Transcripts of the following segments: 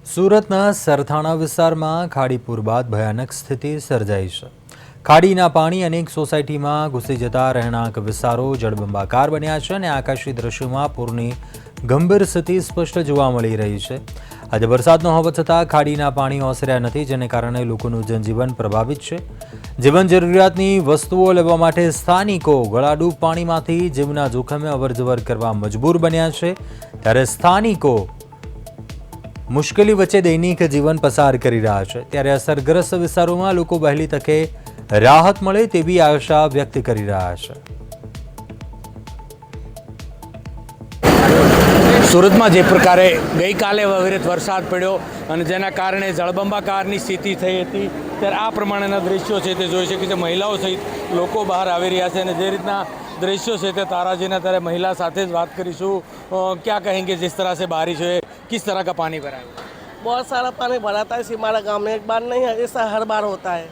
સુરતના સરથાણા વિસ્તારમાં ખાડીપુર બાદ ભયાનક સ્થિતિ સર્જાઈ છે। ખાડીના પાણી અનેક સોસાયટીમાં ઘૂસી જતા રહેણાંક વિસ્તારો જળબંબાકાર બન્યા છે અને આકાશી દ્રશ્યોમાં પૂરની ગંભીર સ્થિતિ સ્પષ્ટ જોવા મળી રહી છે। આજે વરસાદ ન હોવા છતાં ખાડીના પાણી ઓસર્યા નથી, જેને કારણે લોકોનું જનજીવન પ્રભાવિત છે। જીવન જરૂરિયાતની વસ્તુઓ લેવા માટે સ્થાનિકો ગળાડૂબ પાણીમાંથી જીવના જોખમે અવરજવર કરવા મજબૂર બન્યા છે, ત્યારે સ્થાનિકો મુશ્કેલી વચ્ચે દૈનિક જીવન પસાર કરી રહ્યા છે। ત્યારે અસરગ્રસ્ત વિસ્તારોમાં લોકો વહેલી તકે રાહત મળે તેવી આશા વ્યક્ત કરી રહ્યા છે। સુરતમાં જે પ્રકારે ગઈકાલે અવિરત વરસાદ પડ્યો અને જેના કારણે જળબંબાકારની સ્થિતિ થઈ હતી, ત્યારે આ પ્રમાણેના દ્રશ્યો છે તે જોઈ શકે છે। મહિલાઓ સહિત લોકો બહાર આવી રહ્યા છે અને જે રીતના दृश्यों से थे ताराजीना तरह महिला साथ बात करीशू। क्या कहेंगे जिस तरह से बारिश है, किस तरह का पानी भरा है? बहुत सारा पानी भराता है हमारा गांव में, एक बार नहीं है, ऐसा हर बार होता है,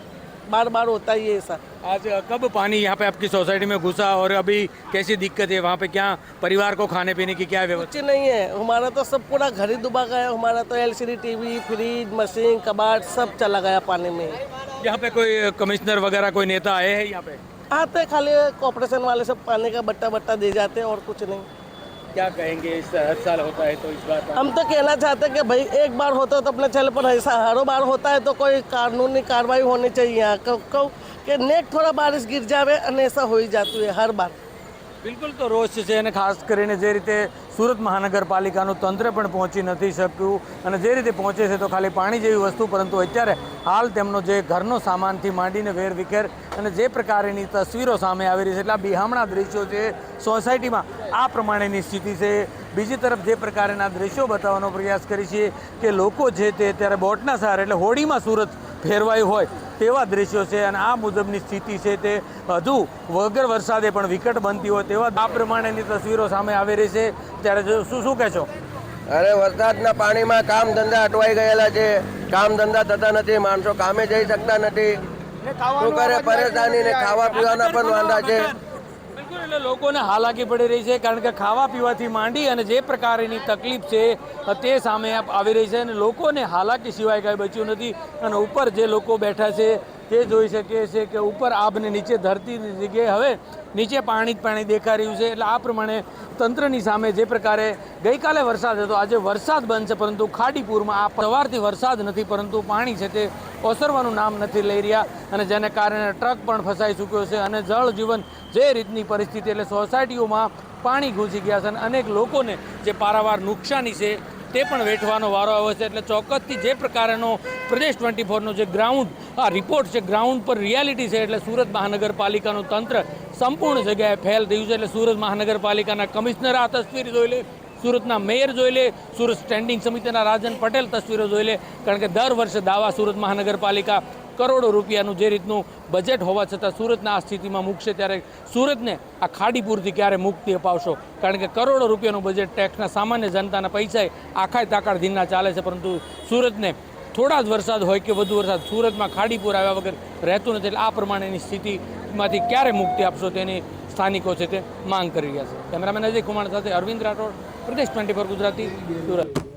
बार बार होता ही है ऐसा। आज कब पानी यहाँ पे आपकी सोसाइटी में घुसा और अभी कैसी दिक्कत है वहाँ पे? क्या परिवार को खाने पीने की क्या व्यवस्था? कुछ नहीं है, हमारा तो सब पूरा घर ही डूबा गया। हमारा तो एलसीडी टीवी फ्रिज मशीन कबाड़ सब चला गया पानी में। यहाँ पे कोई कमिश्नर वगैरह कोई नेता आए हैं यहाँ पे? आते खाली कॉर्पोरेशन वाले सब पानी का बट्टा बट्टा दे जाते हैं और कुछ नहीं। क्या कहेंगे इस हर साल होता है तो इस बार हम तो कहना चाहते हैं कि भाई एक बार होता तो अपने चले, पर ऐसा हर बार होता है तो कोई कानूनी कार्रवाई होनी चाहिए यहाँ कि नेक थोड़ा बारिश गिर जाए और ऐसा हो ही जाती है हर बार। बिल्कुल तो रोष છે અને ખાસ કરીને જે રીતે સુરત મહાનગરપાલિકાનું તંત્ર પણ પહોંચી નથી શક્યું અને જે રીતે પહોંચે છે તો ખાલી પાણી જેવી વસ્તુ, પરંતુ અત્યારે હાલ તેમનો જે ઘરનો સામાનથી માંડીને વેરવિખેર અને જે પ્રકારની તસવીરો સામે આવી રહી છે, એટલે આ બિહામણા દ્રશ્યો છે। સોસાયટીમાં આ પ્રમાણેની સ્થિતિ છે। બીજી તરફ જે પ્રકારના દ્રશ્યો બતાવવાનો પ્રયાસ કરી છે કે લોકો છે તે અત્યારે બોટના સહારે એટલે હોડીમાં સુરત ફેરવાયું હોય તેવા દ્રશ્યો છે અને આ મુજબની સ્થિતિ છે તે હજુ વગર વરસાદે પણ વિકટ બનતી હોય તેવા આ પ્રમાણેની તસવીરો સામે આવી રહી છે। ત્યારે શું કહેશો? અરે વરસાદના પાણીમાં કામ ધંધા અટવાઈ ગયેલા છે, કામ ધંધા થતા નથી, માણસો કામે જઈ શકતા નથી, શું કરે પરેશાની ને ખાવા પીવાના પણ વાંધા છે। બિલકુલ, એટલે લોકોને હાલાકી પડી રહી છે કારણ કે ખાવા પીવાથી માંડી અને જે પ્રકારની તકલીફ છે તે સામે આવી રહી છે અને લોકોને હાલાકી સિવાય કાંઈ બચ્યું નથી। અને ઉપર જે લોકો બેઠા છે તે જોઈ શકીએ છીએ કે ઉપર આબને નીચે ધરતીની જગ્યાએ હવે નીચે પાણી જ પાણી દેખાઈ રહ્યું છે। એટલે આ પ્રમાણે તંત્રની સામે જે પ્રકારે ગઈકાલે વરસાદ હતો, આજે વરસાદ બંધ છે, પરંતુ ખાડીપુરમાં આ સવારથી વરસાદ નથી, પરંતુ પાણી છે તે ઓસરવાનું નામ નથી લઈ રહ્યા અને જેને કારણે ટ્રક પણ ફસાઈ ચૂક્યો છે અને જળ જીવન જે રીતની પરિસ્થિતિ, એટલે સોસાયટીઓમાં પાણી ઘૂસી ગયા છે અને અનેક લોકોને જે પારાવાર નુકસાની છે તે પણ વેઠવાનો વારો આવ્યો છે। એટલે ચોક્કસથી જે પ્રકારનો પ્રદેશ 24નો જે ગ્રાઉન્ડ આ રિપોર્ટ છે, ગ્રાઉન્ડ પર રિયાલિટી છે, એટલે સુરત મહાનગરપાલિકાનું તંત્ર સંપૂર્ણ જગ્યાએ ફેલ થયું છે। એટલે સુરત મહાનગરપાલિકાના કમિશનર આ તસવીર જોઈ લે, સુરતના મેયર જોઈ લે, સુરત સ્ટેન્ડિંગ સમિતિના રાજન પટેલ તસવીરો જોઈ લે, કારણ કે દર વર્ષે દાવા સુરત મહાનગરપાલિકા કરોડો રૂપિયાનું જે રીતનું બજેટ હોવા છતાં સુરતના આ સ્થિતિમાં મૂકશે, ત્યારે સુરતને આ ખાડીપુરથી ક્યારે મુક્તિ અપાવશો? કારણ કે કરોડો રૂપિયાનું બજેટ ટેક્સના સામાન્ય જનતાના પૈસાએ આખાય તાકાળ ધીના ચાલે છે, પરંતુ સુરતને થોડા જ વરસાદ હોય કે વધુ વરસાદ સુરતમાં ખાડીપુર આવ્યા વગર રહેતું નથી। એટલે આ પ્રમાણેની સ્થિતિમાંથી ક્યારે મુક્તિ આપશો તેની સ્થાનિકો છે તે માંગ કરી રહ્યા છે। કેમેરામેન અજય કુમાર સાથે અરવિંદ રાઠોડ, પ્રદેશ 24 ગુજરાતી, સુરત।